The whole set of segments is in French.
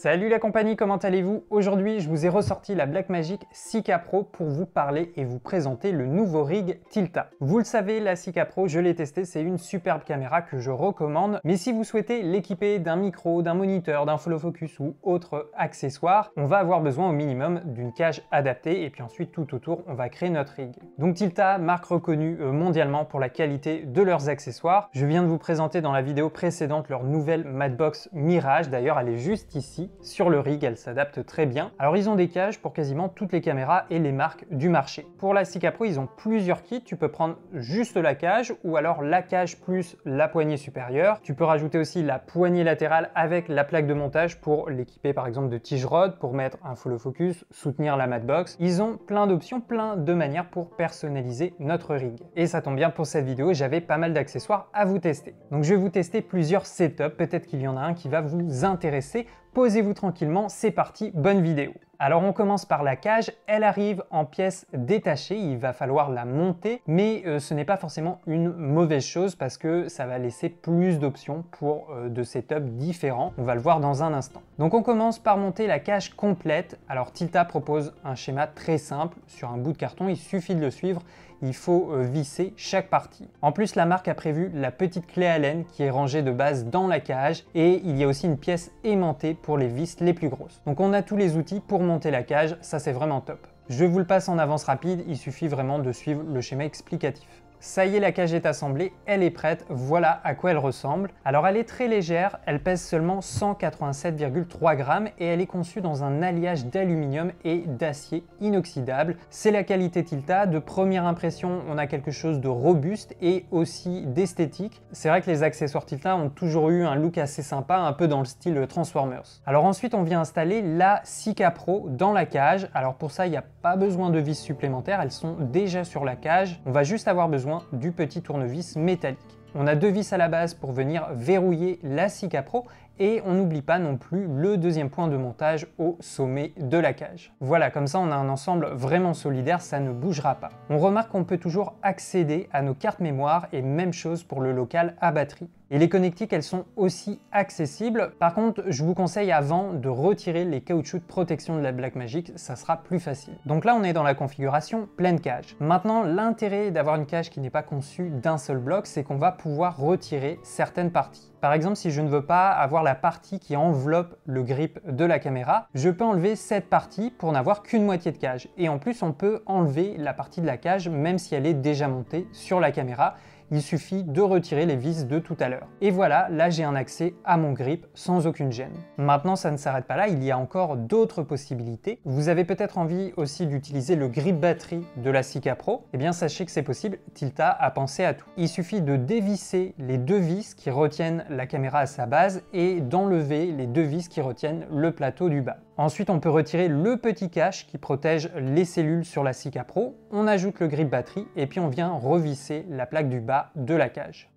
Salut la compagnie, comment allez-vous? Aujourd'hui, je vous ai ressorti la Blackmagic 6K Pro pour vous parler et vous présenter le nouveau rig Tilta. Vous le savez, la 6K Pro, je l'ai testé, c'est une superbe caméra que je recommande. Mais si vous souhaitez l'équiper d'un micro, d'un moniteur, d'un follow focus ou autre accessoire, on va avoir besoin au minimum d'une cage adaptée et puis ensuite tout autour, on va créer notre rig. Donc Tilta, marque reconnue mondialement pour la qualité de leurs accessoires. Je viens de vous présenter dans la vidéo précédente leur nouvelle Matbox Mirage, d'ailleurs elle est juste ici. Sur le rig, elle s'adapte très bien. Alors ils ont des cages pour quasiment toutes les caméras et les marques du marché. Pour la 6K Pro, ils ont plusieurs kits. Tu peux prendre juste la cage ou alors la cage plus la poignée supérieure. Tu peux rajouter aussi la poignée latérale avec la plaque de montage pour l'équiper par exemple de tige rod, pour mettre un follow focus, soutenir la Matbox. Ils ont plein d'options, plein de manières pour personnaliser notre rig. Et ça tombe bien, pour cette vidéo, j'avais pas mal d'accessoires à vous tester. Donc je vais vous tester plusieurs setups, peut-être qu'il y en a un qui va vous intéresser. Posez-vous tranquillement, c'est parti, bonne vidéo. Alors on commence par la cage, elle arrive en pièces détachées, il va falloir la monter, mais ce n'est pas forcément une mauvaise chose parce que ça va laisser plus d'options pour de setups différents, on va le voir dans un instant. Donc on commence par monter la cage complète. Alors Tilta propose un schéma très simple, sur un bout de carton, il suffit de le suivre, il faut visser chaque partie. En plus, la marque a prévu la petite clé Allen qui est rangée de base dans la cage et il y a aussi une pièce aimantée pour les vis les plus grosses. Donc on a tous les outils pour monter la cage, ça c'est vraiment top. Je vous le passe en avance rapide, il suffit vraiment de suivre le schéma explicatif. Ça y est, la cage est assemblée, elle est prête, voilà à quoi elle ressemble. Alors elle est très légère, elle pèse seulement 187,3 grammes et elle est conçue dans un alliage d'aluminium et d'acier inoxydable. C'est la qualité Tilta, de première impression on a quelque chose de robuste et aussi d'esthétique. C'est vrai que les accessoires Tilta ont toujours eu un look assez sympa, un peu dans le style Transformers. Alors ensuite on vient installer la 6K Pro dans la cage. Alors pour ça il n'y a pas besoin de vis supplémentaires, elles sont déjà sur la cage. On va juste avoir besoin du petit tournevis métallique. On a deux vis à la base pour venir verrouiller la 6K Pro et on n'oublie pas non plus le deuxième point de montage au sommet de la cage. Voilà, comme ça on a un ensemble vraiment solidaire, ça ne bougera pas. On remarque qu'on peut toujours accéder à nos cartes mémoire et même chose pour le local à batterie. Et les connectiques, elles sont aussi accessibles. Par contre, je vous conseille avant de retirer les caoutchoucs de protection de la Blackmagic, ça sera plus facile. Donc là, on est dans la configuration pleine cage. Maintenant, l'intérêt d'avoir une cage qui n'est pas conçue d'un seul bloc, c'est qu'on va pouvoir retirer certaines parties. Par exemple, si je ne veux pas avoir la partie qui enveloppe le grip de la caméra, je peux enlever cette partie pour n'avoir qu'une moitié de cage. Et en plus, on peut enlever la partie de la cage même si elle est déjà montée sur la caméra. Il suffit de retirer les vis de tout à l'heure. Et voilà, là j'ai un accès à mon grip sans aucune gêne. Maintenant, ça ne s'arrête pas là, il y a encore d'autres possibilités. Vous avez peut-être envie aussi d'utiliser le grip batterie de la 6K Pro. Eh bien, sachez que c'est possible, Tilta a pensé à tout. Il suffit de dévisser les deux vis qui retiennent la caméra à sa base et d'enlever les deux vis qui retiennent le plateau du bas. Ensuite, on peut retirer le petit cache qui protège les cellules sur la 6K Pro. On ajoute le grip batterie et puis on vient revisser la plaque du bas de la cage.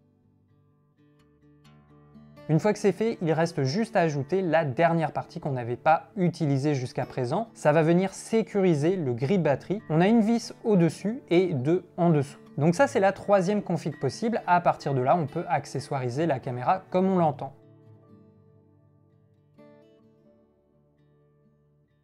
Une fois que c'est fait, il reste juste à ajouter la dernière partie qu'on n'avait pas utilisée jusqu'à présent. Ça va venir sécuriser le grip batterie. On a une vis au-dessus et deux en dessous. Donc ça, c'est la troisième config possible. À partir de là, on peut accessoiriser la caméra comme on l'entend.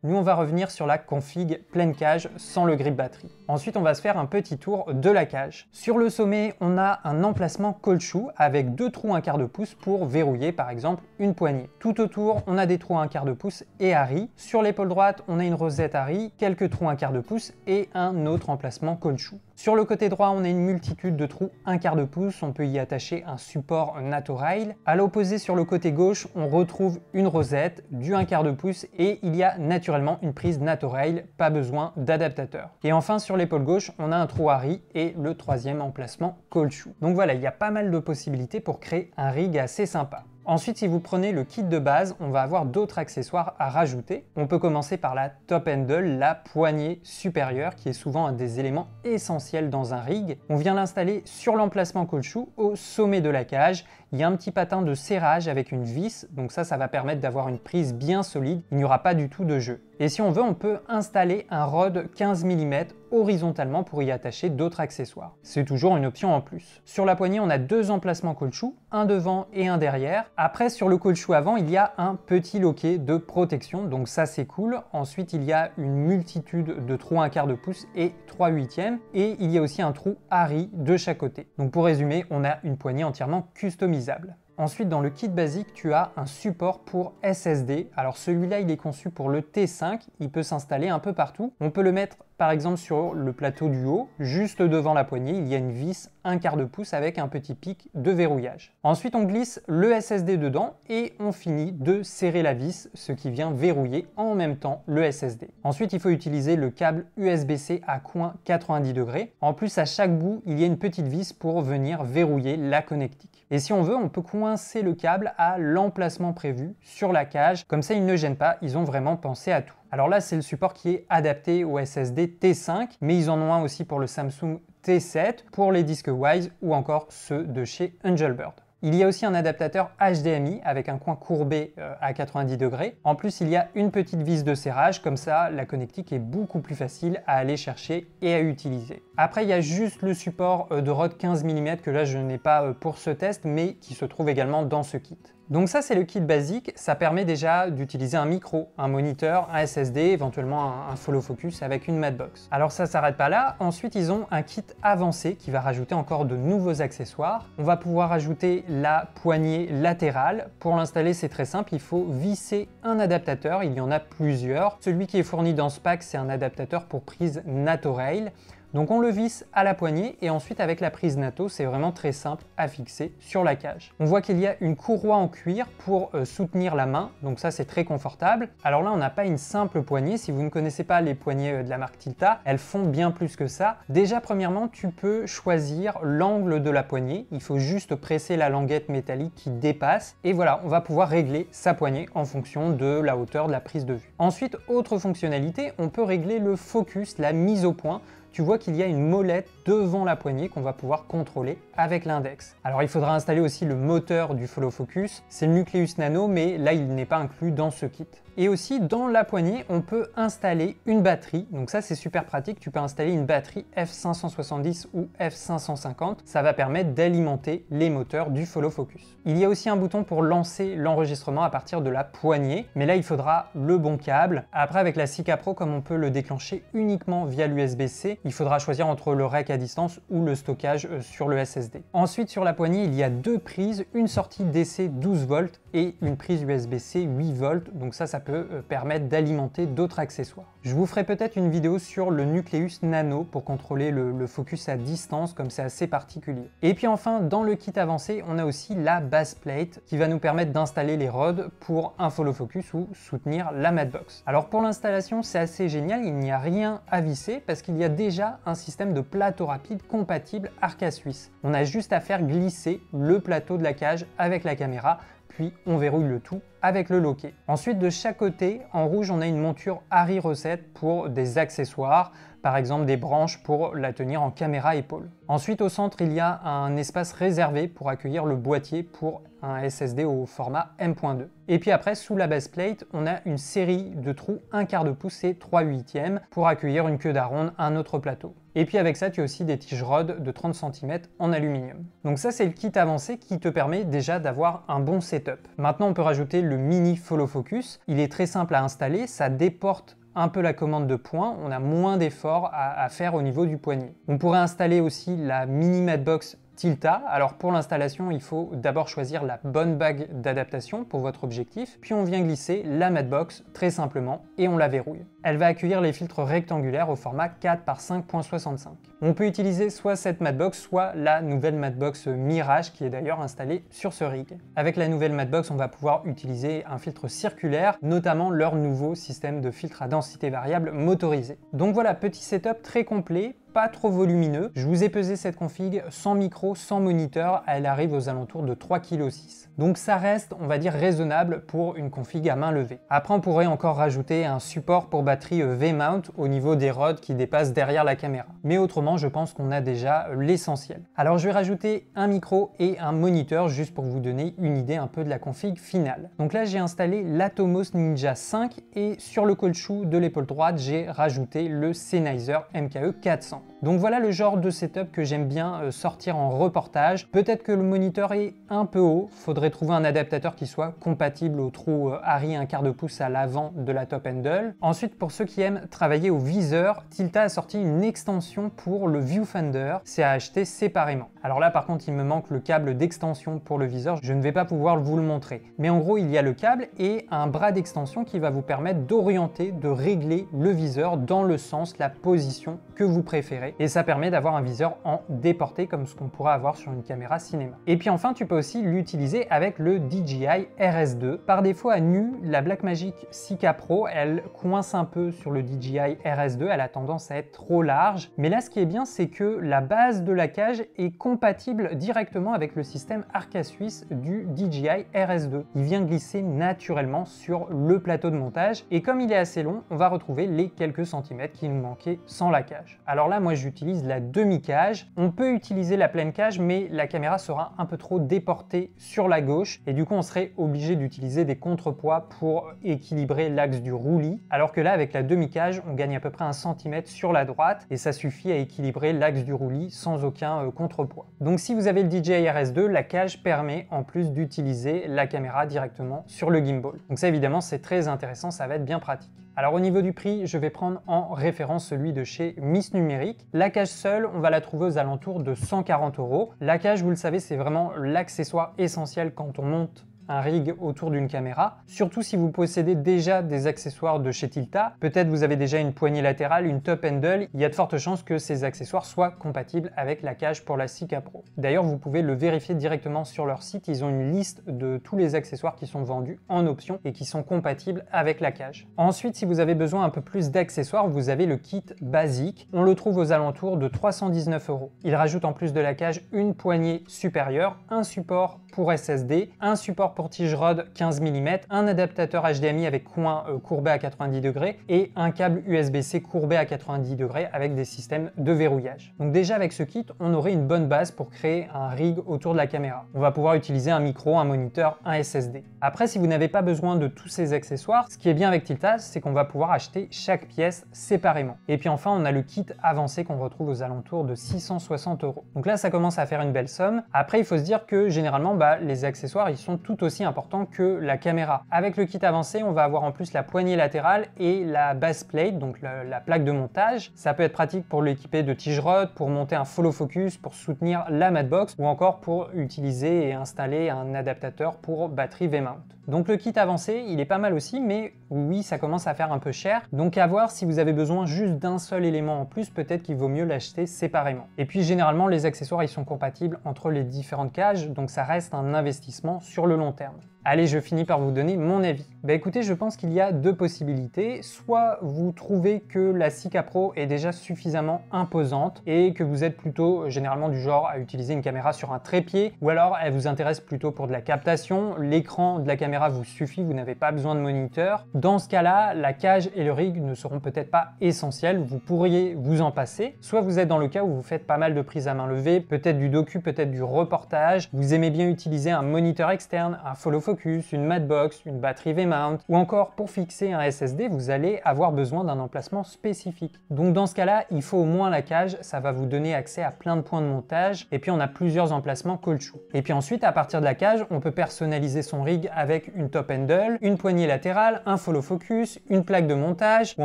Nous, on va revenir sur la config pleine cage sans le grip batterie. Ensuite, on va se faire un petit tour de la cage. Sur le sommet, on a un emplacement caoutchouc avec deux trous 1/4 de pouce pour verrouiller par exemple une poignée. Tout autour, on a des trous 1/4 de pouce et Harry. Sur l'épaule droite, on a une rosette Harry, quelques trous 1/4 de pouce et un autre emplacement caoutchouc. Sur le côté droit, on a une multitude de trous 1/4 de pouce, on peut y attacher un support Natorail. À l'opposé, sur le côté gauche, on retrouve une rosette, du 1/4 de pouce et il y a naturellement une prise Natorail, pas besoin d'adaptateur. Et enfin, sur l'épaule gauche, on a un trou Harry et le troisième emplacement caoutchouc. Donc voilà, il y a pas mal de possibilités pour créer un rig assez sympa. Ensuite, si vous prenez le kit de base, on va avoir d'autres accessoires à rajouter. On peut commencer par la top handle, la poignée supérieure, qui est souvent un des éléments essentiels dans un rig. On vient l'installer sur l'emplacement caoutchouc, au sommet de la cage. Il y a un petit patin de serrage avec une vis, donc ça va permettre d'avoir une prise bien solide. Il n'y aura pas du tout de jeu. Et si on veut, on peut installer un rod 15 mm horizontalement pour y attacher d'autres accessoires. C'est toujours une option en plus. Sur la poignée, on a deux emplacements caoutchouc, un devant et un derrière. Après, sur le caoutchouc avant, il y a un petit loquet de protection, donc ça c'est cool. Ensuite, il y a une multitude de trous 1/4 de pouce et 3/8, et il y a aussi un trou Harry de chaque côté. Donc pour résumer, on a une poignée entièrement customisable. Ensuite, dans le kit basique, tu as un support pour SSD. Alors celui-là, il est conçu pour le T5, il peut s'installer un peu partout. On peut le mettre par exemple sur le plateau du haut, juste devant la poignée, il y a une vis 1/4 de pouce avec un petit pic de verrouillage. Ensuite, on glisse le SSD dedans et on finit de serrer la vis, ce qui vient verrouiller en même temps le SSD. Ensuite, il faut utiliser le câble USB-C à coin 90 degrés. En plus, à chaque bout, il y a une petite vis pour venir verrouiller la connectique. Et si on veut, on peut coincer le câble à l'emplacement prévu sur la cage. Comme ça, il ne gêne pas, ils ont vraiment pensé à tout. Alors là, c'est le support qui est adapté au SSD T5, mais ils en ont un aussi pour le Samsung T7, pour les disques Wise ou encore ceux de chez Angelbird. Il y a aussi un adaptateur HDMI avec un coin courbé à 90 degrés. En plus, il y a une petite vis de serrage, comme ça la connectique est beaucoup plus facile à aller chercher et à utiliser. Après, il y a juste le support de rod 15 mm que là je n'ai pas pour ce test, mais qui se trouve également dans ce kit. Donc ça, c'est le kit basique. Ça permet déjà d'utiliser un micro, un moniteur, un SSD, éventuellement un follow focus avec une Matchbox. Alors ça s'arrête pas là. Ensuite, ils ont un kit avancé qui va rajouter encore de nouveaux accessoires. On va pouvoir ajouter la poignée latérale. Pour l'installer, c'est très simple. Il faut visser un adaptateur. Il y en a plusieurs. Celui qui est fourni dans ce pack, c'est un adaptateur pour prise NATO-Rail. Donc on le visse à la poignée et ensuite avec la prise NATO, c'est vraiment très simple à fixer sur la cage. On voit qu'il y a une courroie en cuir pour soutenir la main, donc ça c'est très confortable. Alors là on n'a pas une simple poignée, si vous ne connaissez pas les poignées de la marque Tilta, elles font bien plus que ça. Déjà premièrement, tu peux choisir l'angle de la poignée, il faut juste presser la languette métallique qui dépasse et voilà, on va pouvoir régler sa poignée en fonction de la hauteur de la prise de vue. Ensuite, autre fonctionnalité, on peut régler le focus, la mise au point. Tu vois qu'il y a une molette devant la poignée qu'on va pouvoir contrôler avec l'index. Alors il faudra installer aussi le moteur du follow focus, c'est le Nucleus Nano, mais là il n'est pas inclus dans ce kit. Et aussi dans la poignée, on peut installer une batterie, donc ça c'est super pratique, tu peux installer une batterie F570 ou F550, ça va permettre d'alimenter les moteurs du follow focus. Il y a aussi un bouton pour lancer l'enregistrement à partir de la poignée, mais là il faudra le bon câble. Après avec la Sika Pro, comme on peut le déclencher uniquement via l'USB-C, il faudra choisir entre le rec à distance ou le stockage sur le SSD. Ensuite sur la poignée, il y a deux prises, une sortie DC 12 volts et une prise USB-C 8 volts, donc ça peut permettre d'alimenter d'autres accessoires. Je vous ferai peut-être une vidéo sur le Nucleus Nano pour contrôler le focus à distance, comme c'est assez particulier. Et puis enfin, dans le kit avancé, on a aussi la base plate qui va nous permettre d'installer les rods pour un follow focus ou soutenir la Matchbox. Alors pour l'installation, c'est assez génial, il n'y a rien à visser parce qu'il y a déjà un système de plateau rapide compatible Arca Suisse. On a juste à faire glisser le plateau de la cage avec la caméra, puis on verrouille le tout avec le loquet. Ensuite, de chaque côté, en rouge, on a une monture Harry recette pour des accessoires, par exemple des branches pour la tenir en caméra épaule. Ensuite, au centre, il y a un espace réservé pour accueillir le boîtier pour un SSD au format M.2. Et puis après, sous la base plate, on a une série de trous 1/4 de pouce et 3/8 pour accueillir une queue d'aronde, un autre plateau. Et puis avec ça, tu as aussi des tiges rod de 30 cm en aluminium. Donc ça, c'est le kit avancé qui te permet déjà d'avoir un bon setup. Maintenant, on peut rajouter le mini follow focus. Il est très simple à installer, ça déporte un peu la commande de points, on a moins d'efforts à faire au niveau du poignet. On pourrait installer aussi la mini Matchbox Tilta. Alors pour l'installation, il faut d'abord choisir la bonne bague d'adaptation pour votre objectif, puis on vient glisser la Matchbox très simplement et on la verrouille. Elle va accueillir les filtres rectangulaires au format 4 par 5.65. On peut utiliser soit cette Matchbox, soit la nouvelle Matchbox Mirage qui est d'ailleurs installée sur ce rig. Avec la nouvelle Matchbox, on va pouvoir utiliser un filtre circulaire, notamment leur nouveau système de filtre à densité variable motorisé. Donc voilà, petit setup très complet. pas trop volumineux. Je vous ai pesé cette config sans micro, sans moniteur, elle arrive aux alentours de 3,6 kg. Donc ça reste, on va dire, raisonnable pour une config à main levée. Après, on pourrait encore rajouter un support pour batterie V-mount au niveau des rods qui dépassent derrière la caméra. Mais autrement, je pense qu'on a déjà l'essentiel. Alors je vais rajouter un micro et un moniteur juste pour vous donner une idée un peu de la config finale. Donc là, j'ai installé l'Atomos Ninja 5 et sur le caoutchouc de l'épaule droite, j'ai rajouté le Sennheiser MKE 400. Donc voilà le genre de setup que j'aime bien sortir en reportage. Peut-être que le moniteur est un peu haut, faudrait trouver un adaptateur qui soit compatible au trou Harry 1/4 pouce à l'avant de la top handle. Ensuite, pour ceux qui aiment travailler au viseur, Tilta a sorti une extension pour le viewfinder, c'est à acheter séparément. Alors là par contre il me manque le câble d'extension pour le viseur, je ne vais pas pouvoir vous le montrer. Mais en gros il y a le câble et un bras d'extension qui va vous permettre d'orienter, de régler le viseur dans le sens, la position que vous préférez. Et ça permet d'avoir un viseur en déporté comme ce qu'on pourrait avoir sur une caméra cinéma. Et puis enfin tu peux aussi l'utiliser avec le DJI RS2. Par défaut à nu, la Blackmagic 6K Pro elle coince un peu sur le DJI RS2, elle a tendance à être trop large. Mais là ce qui est bien c'est que la base de la cage est compatible directement avec le système Arca Suisse du DJI RS2. Il vient glisser naturellement sur le plateau de montage et comme il est assez long, on va retrouver les quelques centimètres qui nous manquaient sans la cage. Alors là, moi j'utilise la demi-cage. On peut utiliser la pleine cage, mais la caméra sera un peu trop déportée sur la gauche et du coup on serait obligé d'utiliser des contrepoids pour équilibrer l'axe du roulis. Alors que là, avec la demi-cage, on gagne à peu près 1 cm sur la droite et ça suffit à équilibrer l'axe du roulis sans aucun contrepoids. Donc si vous avez le DJI RS2, la cage permet en plus d'utiliser la caméra directement sur le gimbal. Donc ça évidemment c'est très intéressant, ça va être bien pratique. Alors au niveau du prix, je vais prendre en référence celui de chez Miss Numérique. La cage seule, on va la trouver aux alentours de 140 €. La cage, vous le savez, c'est vraiment l'accessoire essentiel quand on monte un rig autour d'une caméra, surtout si vous possédez déjà des accessoires de chez Tilta. Peut-être vous avez déjà une poignée latérale, une top handle, il y a de fortes chances que ces accessoires soient compatibles avec la cage pour la 6K Pro. D'ailleurs, vous pouvez le vérifier directement sur leur site, ils ont une liste de tous les accessoires qui sont vendus en option et qui sont compatibles avec la cage. Ensuite, si vous avez besoin un peu plus d'accessoires, vous avez le kit basique. On le trouve aux alentours de 319 €. Il rajoute en plus de la cage une poignée supérieure, un support pour SSD, un support pour tige rod 15 mm, un adaptateur HDMI avec coin courbé à 90 degrés et un câble USB-C courbé à 90 degrés avec des systèmes de verrouillage. Donc déjà avec ce kit, on aurait une bonne base pour créer un rig autour de la caméra. On va pouvoir utiliser un micro, un moniteur, un SSD. Après, si vous n'avez pas besoin de tous ces accessoires, ce qui est bien avec Tilta, c'est qu'on va pouvoir acheter chaque pièce séparément. Et puis enfin, on a le kit avancé qu'on retrouve aux alentours de 660 €. Donc là, ça commence à faire une belle somme. Après, il faut se dire que généralement, les accessoires, ils sont tout aussi importants que la caméra. Avec le kit avancé, on va avoir en plus la poignée latérale et la base plate, donc la plaque de montage. Ça peut être pratique pour l'équiper de tige rod, pour monter un follow focus, pour soutenir la matbox ou encore pour utiliser et installer un adaptateur pour batterie V-mount. Donc le kit avancé, il est pas mal aussi, mais oui, ça commence à faire un peu cher. Donc à voir si vous avez besoin juste d'un seul élément en plus, peut-être qu'il vaut mieux l'acheter séparément. Et puis généralement, les accessoires, ils sont compatibles entre les différentes cages, donc ça reste un investissement sur le long terme. Allez, je finis par vous donner mon avis. Écoutez, je pense qu'il y a deux possibilités. Soit vous trouvez que la 6K Pro est déjà suffisamment imposante et que vous êtes plutôt généralement du genre à utiliser une caméra sur un trépied, ou alors elle vous intéresse plutôt pour de la captation, l'écran de la caméra vous suffit, vous n'avez pas besoin de moniteur. Dans ce cas-là, la cage et le rig ne seront peut-être pas essentiels, vous pourriez vous en passer. Soit vous êtes dans le cas où vous faites pas mal de prises à main levée, peut-être du docu, peut-être du reportage, vous aimez bien utiliser un moniteur externe, un follow focus, une matbox, une batterie V-mount, ou encore pour fixer un SSD, vous allez avoir besoin d'un emplacement spécifique. Donc dans ce cas-là, il faut au moins la cage, ça va vous donner accès à plein de points de montage, et puis on a plusieurs emplacements caoutchouc. Et puis ensuite, à partir de la cage, on peut personnaliser son rig avec une top handle, une poignée latérale, un follow focus, une plaque de montage, ou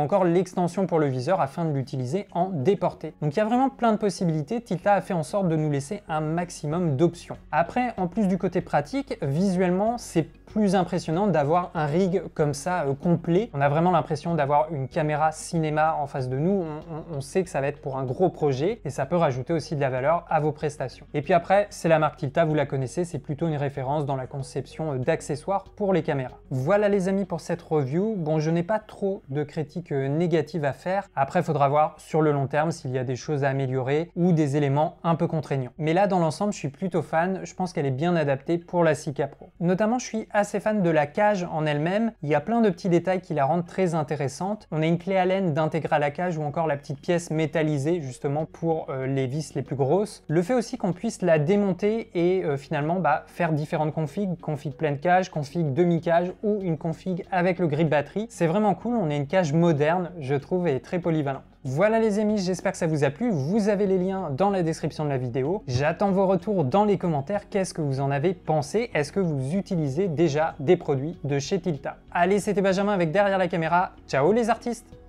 encore l'extension pour le viseur afin de l'utiliser en déporté. Donc il y a vraiment plein de possibilités, Tilta a fait en sorte de nous laisser un maximum d'options. Après, en plus du côté pratique, visuellement, c'est c'est plus impressionnant d'avoir un rig comme ça complet. On a vraiment l'impression d'avoir une caméra cinéma en face de nous. On sait que ça va être pour un gros projet et ça peut rajouter aussi de la valeur à vos prestations. Et puis après, c'est la marque Tilta, vous la connaissez, c'est plutôt une référence dans la conception d'accessoires pour les caméras. Voilà les amis pour cette review. Bon, je n'ai pas trop de critiques négatives à faire. Après, il faudra voir sur le long terme s'il y a des choses à améliorer ou des éléments un peu contraignants. Mais là, dans l'ensemble, je suis plutôt fan. Je pense qu'elle est bien adaptée pour la Sika Pro. Notamment, je suis assez fan de la cage en elle-même. Il y a plein de petits détails qui la rendent très intéressante. On a une clé Allen d'intégrer à la cage ou encore la petite pièce métallisée justement pour les vis les plus grosses. Le fait aussi qu'on puisse la démonter et finalement faire différentes configs, config pleine cage, config demi-cage ou une config avec le grip batterie. C'est vraiment cool. On a une cage moderne, je trouve, et très polyvalente. Voilà les amis, j'espère que ça vous a plu. Vous avez les liens dans la description de la vidéo. J'attends vos retours dans les commentaires. Qu'est-ce que vous en avez pensé? Est-ce que vous utilisez déjà des produits de chez Tilta? Allez, c'était Benjamin avec Derrière la caméra. Ciao les artistes!